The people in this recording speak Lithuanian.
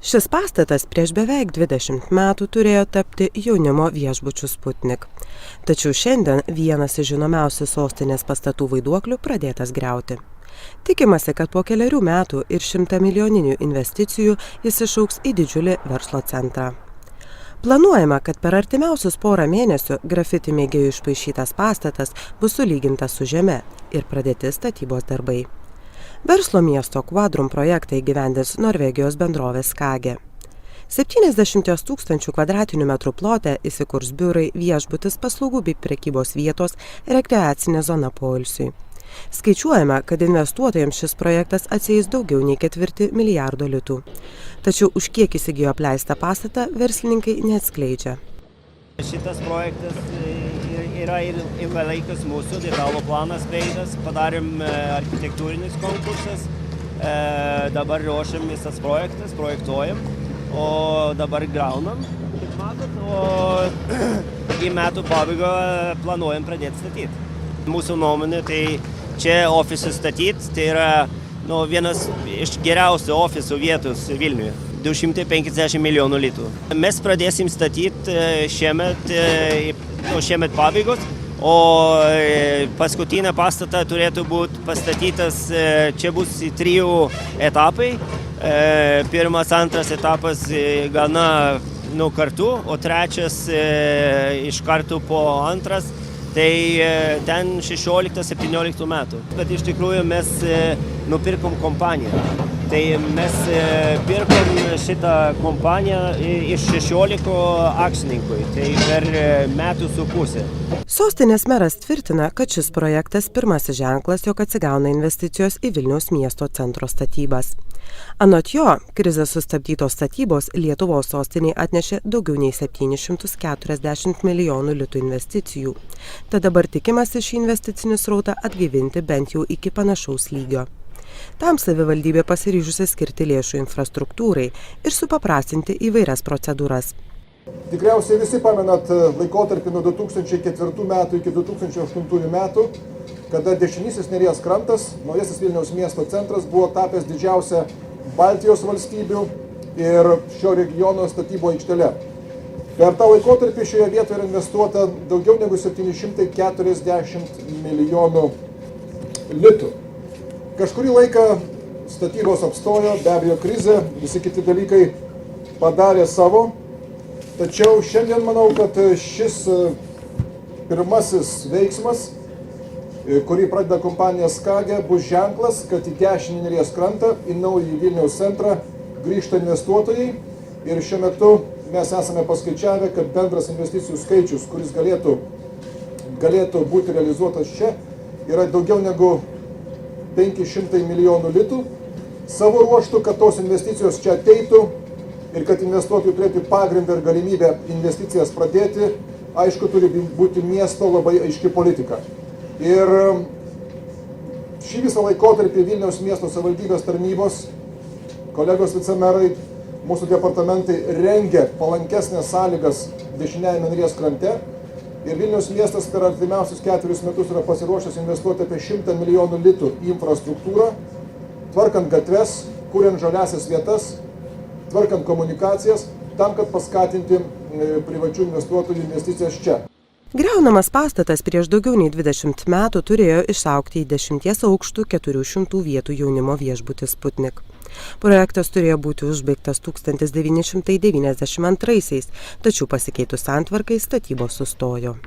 Šis pastatas prieš beveik 20 metų turėjo tapti jaunimo viešbučių Sputnik. Tačiau šiandien vienas iš žinomiausių sostinės pastatų vaiduoklių pradėtas griauti. Tikimasi, kad po keliarių metų ir 100-milijoninių investicijų jis išaugs į didžiulį verslo centrą. Planuojama, kad per artimiausius porą mėnesių grafiti mėgėjų išpaišytas pastatas bus sulygintas su žeme ir pradėti statybos darbai. Verslo miesto Quadrum projektą įgyvendins Norvegijos bendrovė Skage. 70 000 kvadratinių metrų plote įsikurs biurai, viešbutis, paslaugų bei prekybos vietos, rekreacinė zona poilsiui. Skaičiuojama, kad investuotojams šis projektas atsieis daugiau nei 4 milijardo litų. Tačiau už kiek įsigijo apleistą pastatą, verslininkai neatskleidžia. Šitas projektas yra ir ilgalaikis mūsų detalo planas veidas, padarėm architektūrinis konkursas, dabar ruošiam visas projektas, projektuojam, o dabar graunam, kaip matot, o į metų pabaigą planuojam pradėti statyti. Mūsų nuomonė, tai čia ofisą statyti, tai yra vienas iš geriausių ofisų vietos Vilniuje. 250 milijonų litų. Mes pradėsim statyti šiemet pabaigos, o paskutinė pastatą turėtų būti pastatytas, čia bus 3 etapai. Pirmas, antras etapas gana kartu, o trečias iš karto po antras. Tai ten 16-17 metų. Bet iš tikrųjų mes nupirkom kompaniją. Tai mes pirkom šitą kompaniją iš 16 akcininkų, tai per metų su pusę. Sostinės meras tvirtina, kad šis projektas pirmasis ženklas, jog atsigauna investicijos į Vilniaus miesto centro statybas. Anot jo, krizės sustabdytos statybos Lietuvos sostiniai atnešė daugiau nei 740 milijonų litų investicijų. Tad dabar tikimasi šį investicinį srautą atgaivinti bent jau iki panašaus lygio. Tam savivaldybė pasiryžusi skirti lėšų infrastruktūrai ir supaprastinti įvairias procedūras. Tikriausiai visi pamenat laikotarpį nuo 2004 metų iki 2008 metų, kada dešinysis Neries krantas, naujasis Vilniaus miesto centras, buvo tapęs didžiausia Baltijos valstybių ir šio regiono statybų aikštele. Per tą laikotarpį šioje vietoje yra investuota daugiau negu 740 milijonų litų. Kažkurį laiką statybos apstojo, be abejo krizė, visi kiti dalykai padarė savo. Tačiau šiandien manau, kad šis pirmasis veiksmas, kurį pradeda kompanija Skage, bus ženklas, kad į dešinį Neries krantą, į naują Vilniaus centrą grįžta investuotojai. Ir šiuo metu mes esame paskaičiavę, kad bendras investicijų skaičius, kuris galėtų būti realizuotas čia, yra daugiau negu 500 milijonų litų. Savo ruoštų, kad tos investicijos čia ateitų ir kad investuotojai turėtų pagrindą ir galimybę investicijas pradėti, aišku, turi būti miesto labai aiški politika. Ir šį visą laikotarpį Vilniaus miesto savivaldybės tarnybos, kolegos vicemerai, mūsų departamentai rengia palankesnės sąlygas dešiniajame Neries krante. Ir Vilniaus miestas per artimiausius 4 metus yra pasiruošęs investuoti apie 100 milijonų litų į infrastruktūrą, tvarkant gatves, kuriant žaliasias vietas, tvarkant komunikacijas, tam, kad paskatinti privačių investuotojų investicijas čia. Griaunamas pastatas prieš daugiau nei 20 metų turėjo išaugti į 10 aukštų 400 vietų jaunimo viešbutis Sputnik. Projektas turėjo būti užbaigtas 1992, tačiau pasikeitus santvarkai statybos sustojo.